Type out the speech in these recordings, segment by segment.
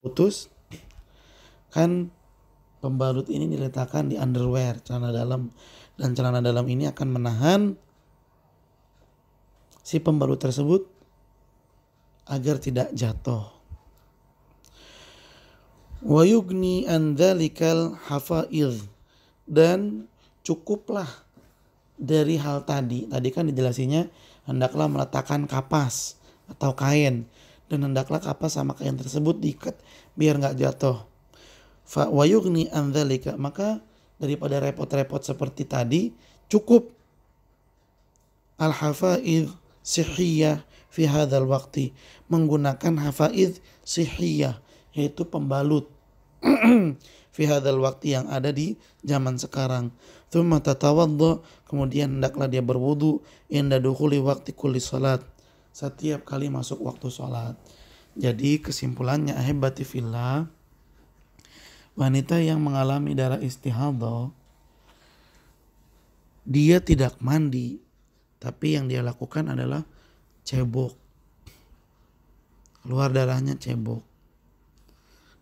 putus, kan pembalut ini diletakkan di underwear, celana dalam, dan celana dalam ini akan menahan si pembalut tersebut agar tidak jatuh. Wa yugni an dzalikal hafaidh, dan cukuplah dari hal tadi kan dijelasinnya hendaklah meletakkan kapas atau kain, dan hendaklah kapas sama kain tersebut diikat biar nggak jatuh. Fa wa yugni an dzalika, maka daripada repot-repot seperti tadi cukup al hafaidh sihhiyah fi hadzal waqti, menggunakan hafaidh sihhiyah yaitu pembalut fi hadzal waqti yang ada di zaman sekarang. Tsumma tatawadda, kemudian hendaklah dia berwudu inda dukhuli waqti kulli salat, setiap kali masuk waktu salat. Jadi kesimpulannya ahibati fillah, wanita yang mengalami darah istihadhah dia tidak mandi, tapi yang dia lakukan adalah cebok. Keluar darahnya cebok.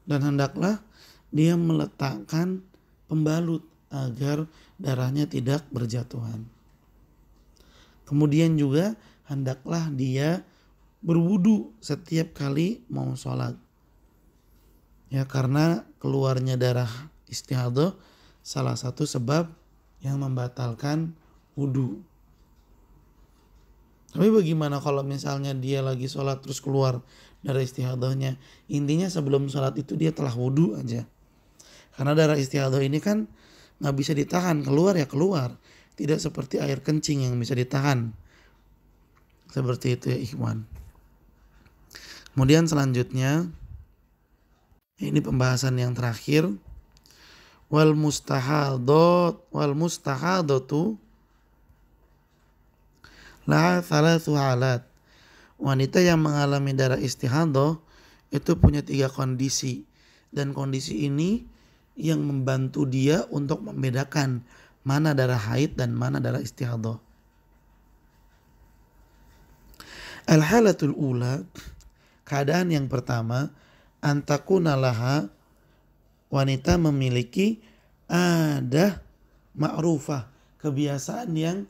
Dan hendaklah dia meletakkan pembalut agar darahnya tidak berjatuhan. Kemudian juga hendaklah dia berwudu setiap kali mau sholat. Ya, karena keluarnya darah istihadhah salah satu sebab yang membatalkan wudu. Tapi bagaimana kalau misalnya dia lagi sholat terus keluar darah istihadhahnya? Intinya sebelum sholat itu dia telah wudu aja. Karena darah istihadhah ini kan gak bisa ditahan, keluar ya keluar. Tidak seperti air kencing yang bisa ditahan. Seperti itu ya ikhwan. Kemudian selanjutnya, ini pembahasan yang terakhir. Wal mustahadatu la thalathu halat. Wanita yang mengalami darah istihadhah itu punya 3 kondisi, dan kondisi ini yang membantu dia untuk membedakan mana darah haid dan mana darah istihadhah. Al-halatul ula, keadaan yang pertama, antakuna laha, wanita memiliki ada ma'rufah, kebiasaan yang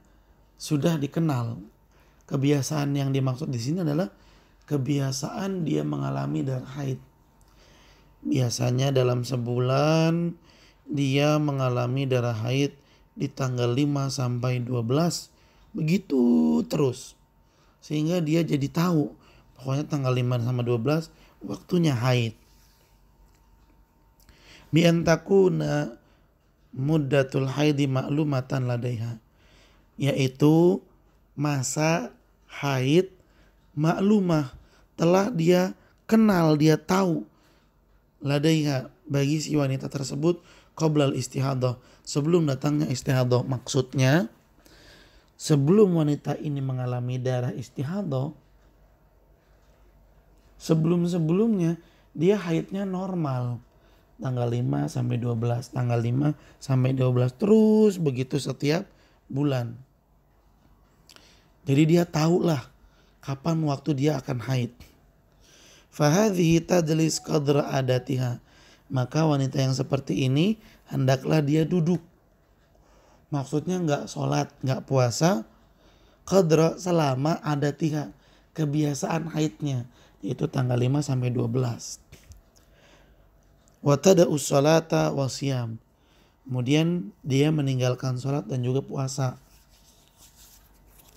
sudah dikenal. Kebiasaan yang dimaksud di sini adalah kebiasaan dia mengalami darah haid. Biasanya dalam sebulan dia mengalami darah haid di tanggal 5 sampai 12. Begitu terus. Sehingga dia jadi tahu pokoknya tanggal 5 sampai 12 waktunya haid. Bi antakuna muddatul haidi ma'lumatan ladaiha, yaitu masa haid maklumah, telah dia kenal, dia tahu, ladaiha, bagi si wanita tersebut, qoblal istihadhah, sebelum datangnya istihadhah. Maksudnya sebelum wanita ini mengalami darah istihadhah, sebelum-sebelumnya dia haidnya normal, tanggal 5 sampai 12, tanggal 5 sampai 12, terus begitu setiap bulan. Jadi dia tahulah kapan waktu dia akan haid. Fahadhihi tadlis qadra adatiha, maka wanita yang seperti ini hendaklah dia duduk. Maksudnya enggak sholat, enggak puasa, qadra selama adatiha, kebiasaan haidnya, yaitu tanggal 5 sampai 12. Wa tada'us sholata wasiyam, kemudian dia meninggalkan sholat dan juga puasa.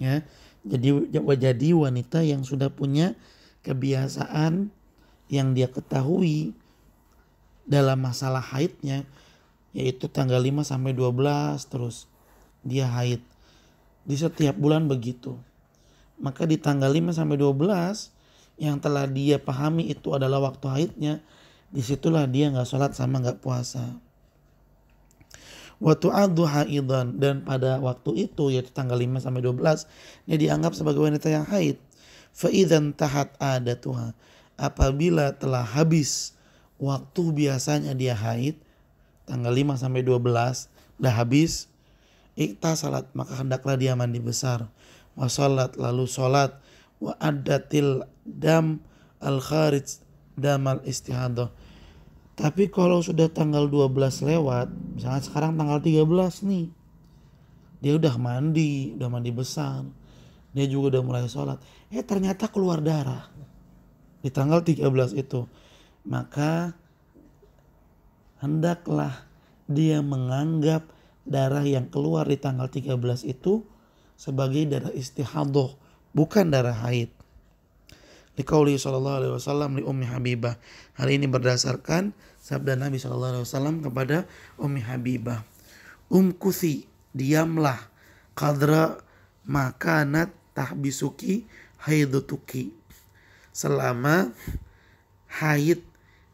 Ya, jadi wanita yang sudah punya kebiasaan yang dia ketahui dalam masalah haidnya, yaitu tanggal 5 sampai 12 terus dia haid di setiap bulan begitu. Maka di tanggal 5 sampai 12 yang telah dia pahami itu adalah waktu haidnya, disitulah dia gak sholat sama gak puasa. Wa tu'addu haidan, dan pada waktu itu yaitu tanggal 5 sampai 12 dia dianggap sebagai wanita yang haid. Fa idzan tahat adatuha, apabila telah habis waktu biasanya dia haid, tanggal 5 sampai 12 dah habis, iktasalat, maka hendaklah dia mandi besar, wa salat, lalu salat, wa addatil dam al kharij damal istihadah. Tapi kalau sudah tanggal 12 lewat, misalnya sekarang tanggal 13 nih, dia udah mandi besar, dia juga udah mulai sholat, ternyata keluar darah di tanggal 13 itu, maka hendaklah dia menganggap darah yang keluar di tanggal 13 itu sebagai darah istihadah, bukan darah haid. Liqauli sallallahu alaihi wasallam li Ummi Habibah. Hal ini berdasarkan sabda Nabi sallallahu alaihi wasallam kepada Ummi Habibah. Umkuthi, diamlah, qadra makanat tahbisuki haidutuki, selama haid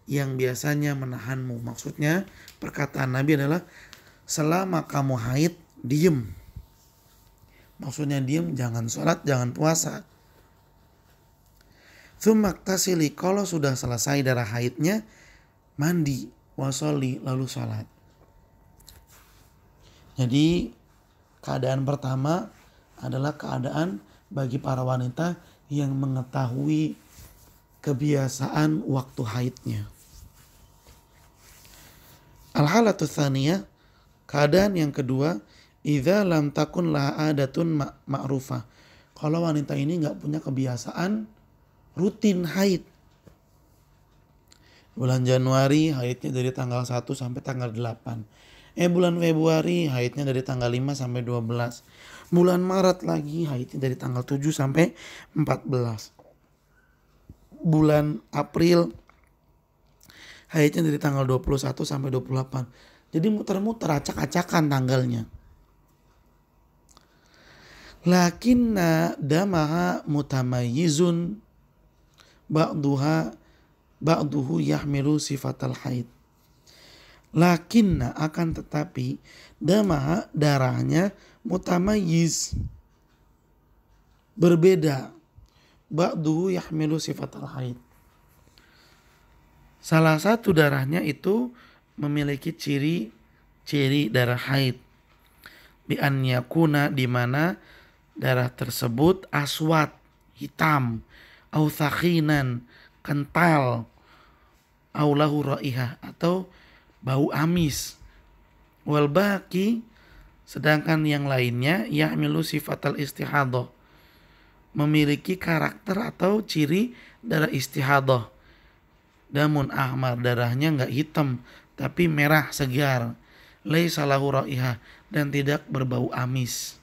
yang biasanya menahanmu. Maksudnya perkataan Nabi adalah selama kamu haid, diem. Maksudnya diem, jangan sholat, jangan puasa. Tsummaktasili, kalau sudah selesai darah haidnya, mandi, wasoli, lalu sholat. Jadi keadaan pertama adalah keadaan bagi para wanita yang mengetahui kebiasaan waktu haidnya. Al-halatu tsaniyah, keadaan yang kedua, idza lam takun laha adatun ma'rufah. Kalau wanita ini enggak punya kebiasaan rutin haid. Bulan Januari haidnya dari tanggal 1 sampai tanggal 8. Bulan Februari haidnya dari tanggal 5 sampai 12. Bulan Maret lagi haidnya dari tanggal 7 sampai 14. Bulan April haidnya dari tanggal 21 sampai 28. Jadi muter-muter, acak-acakan tanggalnya. Lakinna damaha mutamayyizun ba'duhu yahmilu sifatal haid. Lakinna, akan tetapi, damaha, darahnya, mutamayyiz, berbeda. Ba'duhu yahmilu sifatal haid. Salah satu darahnya itu memiliki ciri darah haid. Bi an yakuna, di mana darah tersebut aswad, hitam, au thaqinan, kental, au lahu raihah, atau bau amis. Wal baqi, sedangkan yang lainnya, yahmilu sifatal istihadah, memiliki karakter atau ciri darah istihadah. Damun ahmar, darahnya enggak hitam tapi merah segar. Laisa lahu raihah, dan tidak berbau amis.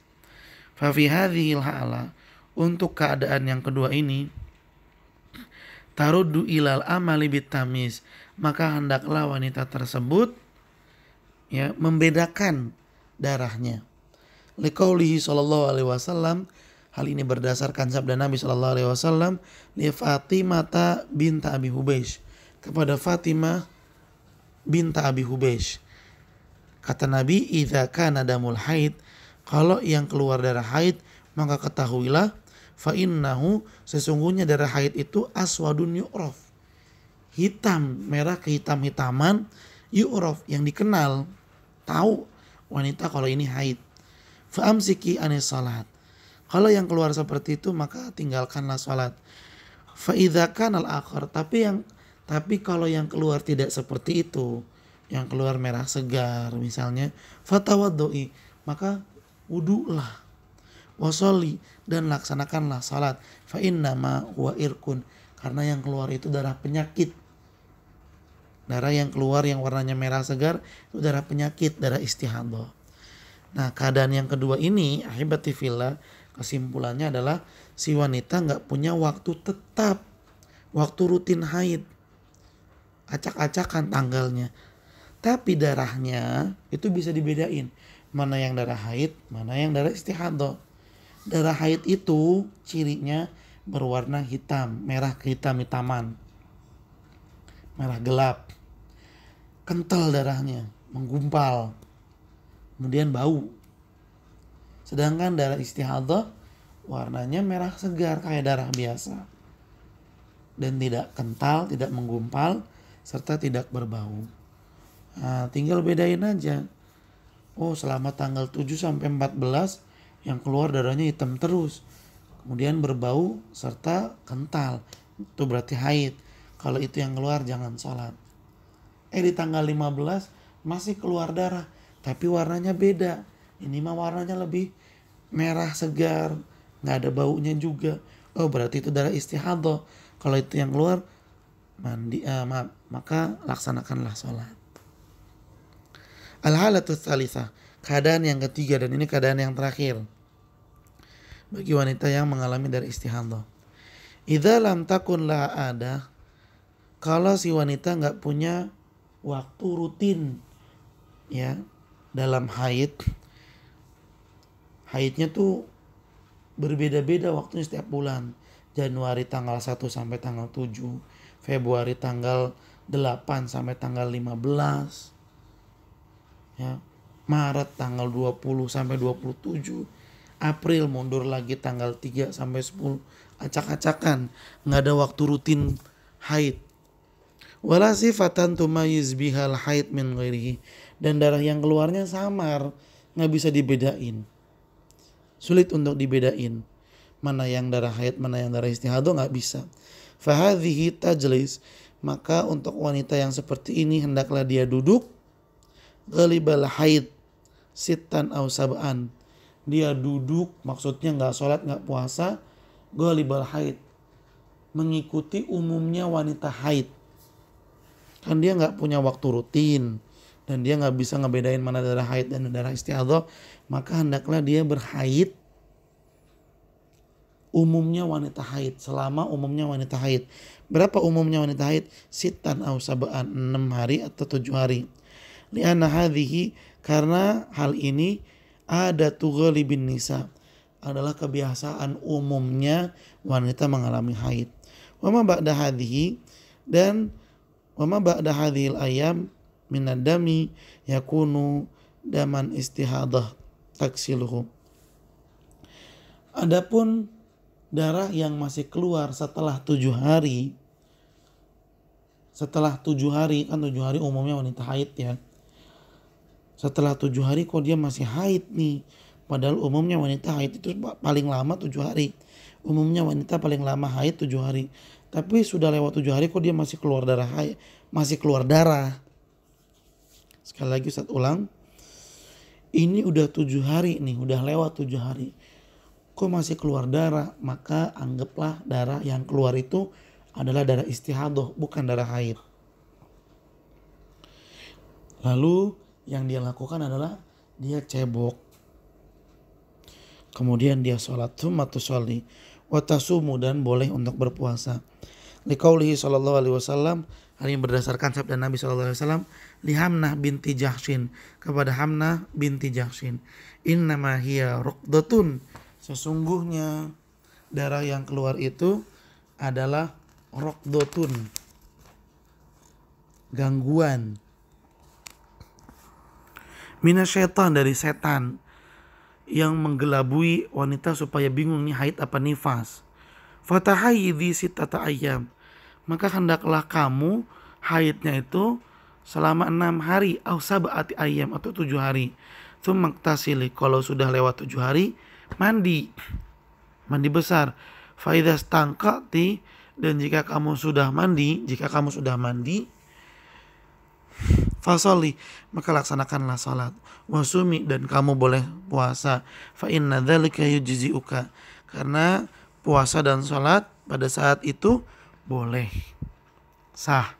Fa fi hadhil hala, untuk keadaan yang kedua ini, taruddu ilal amali bitamis, maka hendaklah wanita tersebut membedakan darahnya. Liqaulihi sallallahu alaihi wasallam, hal ini berdasarkan sabda Nabi sallallahu alaihi wasallam, li Fatimah binta Abi Hubeish, kepada Fatimah binta Abi Hubeish. Kata Nabi, idza kana damul haid, kalau yang keluar darah haid, maka ketahuilah, fa innahu, sesungguhnya darah haid itu aswadun yu'raf, hitam, merah kehitam-hitaman, yu'raf, yang dikenal, tahu wanita kalau ini haid. Fa amsiki anis salat, kalau yang keluar seperti itu maka tinggalkanlah salat. Fa idza kana al-akhar, tapi kalau yang keluar tidak seperti itu, yang keluar merah segar misalnya, fatawaddoi, maka wudulah, wasoli, dan laksanakanlah salat. Fa innama huwa irkun, karena yang keluar itu darah penyakit. Darah yang keluar yang warnanya merah segar itu darah penyakit, darah istihadah. Nah, keadaan yang kedua ini, ahibati fillah, kesimpulannya adalah si wanita enggak punya waktu tetap, waktu rutin haid, acak-acakan tanggalnya. Tapi darahnya itu bisa dibedain, mana yang darah haid, mana yang darah istihadah. Darah haid itu cirinya berwarna hitam, merah kehitam-hitaman, merah gelap, kental darahnya, menggumpal, kemudian bau. Sedangkan darah istihadah warnanya merah segar kayak darah biasa, dan tidak kental, tidak menggumpal, serta tidak berbau. Nah, tinggal bedain aja. Oh, selama tanggal 7 sampai 14 yang keluar darahnya hitam terus, kemudian berbau serta kental, itu berarti haid. Kalau itu yang keluar jangan sholat. Di tanggal 15 masih keluar darah, tapi warnanya beda. Ini mah warnanya lebih merah segar, nggak ada baunya juga. Oh, berarti itu darah istihadah. Kalau itu yang keluar, maka laksanakanlah sholat. Al-halatus tsalitsah, keadaan yang ketiga, dan ini keadaan yang terakhir bagi wanita yang mengalami darah istihadah. Idza lam takun la ada, kalau si wanita nggak punya waktu rutin ya dalam haidnya tuh berbeda-beda waktunya setiap bulan. Januari tanggal 1 sampai tanggal 7, Februari tanggal 8 sampai tanggal 15, ya, Maret tanggal 20 sampai 27, April mundur lagi tanggal 3 sampai 10. Acak-acakan, nggak ada waktu rutin haid. Wala sifatan tumayiz bihal haid min ghairihi, dan darah yang keluarnya samar, nggak bisa dibedain. Sulit untuk dibedain mana yang darah haid, mana yang darah istihadah, nggak bisa. Fahadhihi tajlis, maka untuk wanita yang seperti ini hendaklah dia duduk ghalibal haid sittan aw sab'an. Dia duduk, maksudnya nggak sholat, nggak puasa, ghalibal haid, mengikuti umumnya wanita haid. Kan dia nggak punya waktu rutin dan dia nggak bisa ngebedain mana darah haid dan darah istihadah, maka hendaklah dia berhaid umumnya wanita haid, selama umumnya wanita haid. Berapa umumnya wanita haid? Sittan aw sab'an, 6 hari atau 7 hari. Li'anna hadhihi, karena hal ini ada tughalibin nisa, adalah kebiasaan umumnya wanita mengalami haid. Wa ma ba'da hadhihi, dan wa ma ba'da hadhil ayam minad dami yakunu daman istihadah taksiluhu. Adapun darah yang masih keluar setelah 7 hari, kan 7 hari umumnya wanita haid ya. Setelah 7 hari kok dia masih haid nih, padahal umumnya wanita haid itu paling lama 7 hari. Umumnya wanita paling lama haid 7 hari. Tapi sudah lewat 7 hari kok dia masih keluar darah haid, masih keluar darah. Sekali lagi Ustaz ulang. Ini udah 7 hari nih, udah lewat 7 hari. Kok masih keluar darah? Maka anggaplah darah yang keluar itu adalah darah istihadah, bukan darah haid. Lalu yang dia lakukan adalah dia cebok, kemudian dia sholat, tsumma tusolli wa tasumu, dan boleh untuk berpuasa. Liqaulihi sallallahu alaihi wasallam, hal ini berdasarkan sabda Nabi sallallahu alaihi wasallam, li Hamnah binti Jahsyin, kepada Hamnah binti Jahsyin, innama hiya ruqdatun, sesungguhnya darah yang keluar itu adalah ruqdatun, gangguan, minasyaitan, dari setan yang menggelabui wanita supaya bingung nih haid apa nifas. Fatahayyidhi sittata ayyam, maka hendaklah kamu haidnya itu selama 6 hari, au sab'ati ayyam, atau 7 hari. Tsumma tasili, kalau sudah lewat 7 hari mandi besar. Fa idza stanqati, dan jika kamu sudah mandi fasoli, maka laksanakanlah salat. Wasumi, dan kamu boleh puasa. Fa inna dzalika yujzi'uka, karena puasa dan salat pada saat itu boleh sah.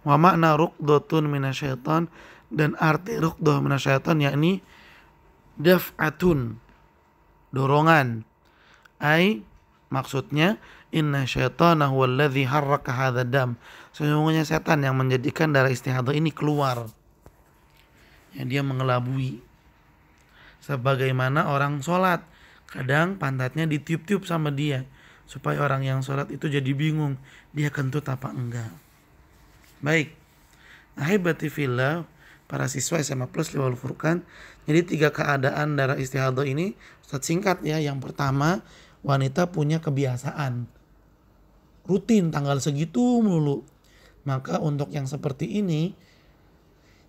Wa makna ruqdatun minasyaitan, dan arti ruqdah minasyaitan yakni daf'atun, dorongan. Maksudnya inna syaitana huwallazi harraka hadzal dam, sesungguhnya setan yang menjadikan darah istihadah ini keluar, yang dia mengelabui. Sebagaimana orang sholat, kadang pantatnya ditiup-tiup sama dia, supaya orang yang sholat itu jadi bingung, dia kentut apa enggak. Baik, ahibati fillah, para siswa SMA Plus Liwal Furqan. Jadi 3 keadaan darah istihadah ini Ustaz singkat ya. Yang pertama, wanita punya kebiasaan rutin tanggal segitu melulu. Maka untuk yang seperti ini,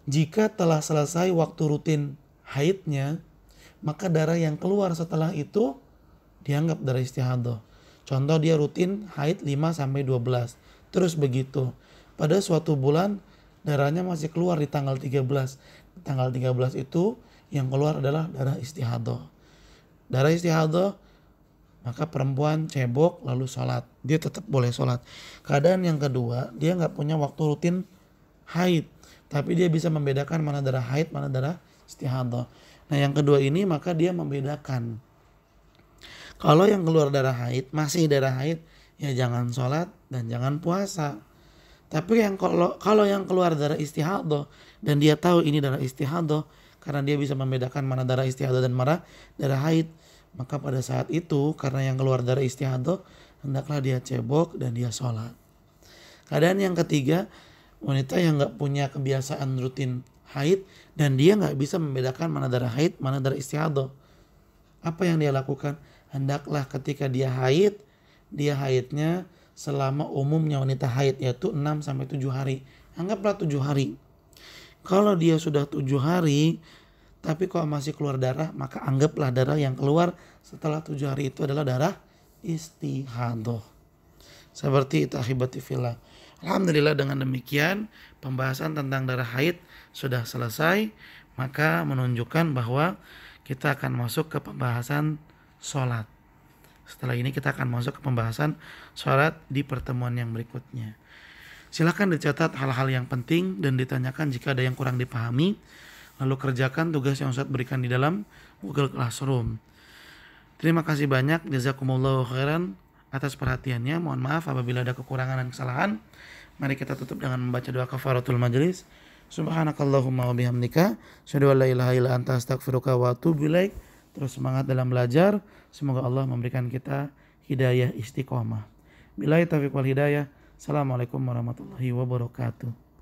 jika telah selesai waktu rutin haidnya, maka darah yang keluar setelah itu dianggap darah istihadah. Contoh, dia rutin haid 5-12, Terus begitu. Pada suatu bulan darahnya masih keluar di tanggal 13. Tanggal 13 itu yang keluar adalah darah istihadah. Darah istihadah, maka perempuan cebok lalu sholat. Dia tetap boleh sholat. Keadaan yang kedua, dia nggak punya waktu rutin haid. Tapi dia bisa membedakan mana darah haid, mana darah istihadah. Nah yang kedua ini maka dia membedakan. Kalau yang keluar darah haid, masih darah haid, ya jangan sholat dan jangan puasa. Tapi yang kalau yang keluar darah istihadah dan dia tahu ini darah istihadah, karena dia bisa membedakan mana darah istihadah dan mana darah haid, maka pada saat itu karena yang keluar darah istihadah, hendaklah dia cebok dan dia sholat. Keadaan yang ketiga, wanita yang nggak punya kebiasaan rutin haid dan dia nggak bisa membedakan mana darah haid, mana darah istihadah. Apa yang dia lakukan? Hendaklah ketika dia haid, dia haidnya selama umumnya wanita haid, yaitu 6-7 hari. Anggaplah 7 hari. Kalau dia sudah 7 hari tapi kok masih keluar darah, maka anggaplah darah yang keluar setelah 7 hari itu adalah darah istihadah. Seperti itu ahibati fillah. Alhamdulillah, dengan demikian pembahasan tentang darah haid sudah selesai, maka menunjukkan bahwa kita akan masuk ke pembahasan sholat. Setelah ini kita akan masuk ke pembahasan sholat di pertemuan yang berikutnya. Silakan dicatat hal-hal yang penting dan ditanyakan jika ada yang kurang dipahami. Lalu kerjakan tugas yang Ustaz berikan di dalam Google Classroom. Terima kasih banyak, jazakumullahu khairan atas perhatiannya. Mohon maaf apabila ada kekurangan dan kesalahan. Mari kita tutup dengan membaca doa kafaratul majelis. Subhanakallahumma wa bihamdika, asyhadu an la ilaha illa anta, astaghfiruka wa atubu ilaik. Terus semangat dalam belajar. Semoga Allah memberikan kita hidayah istiqomah. Billahi taufiq wal hidayah. Assalamualaikum warahmatullahi wabarakatuh.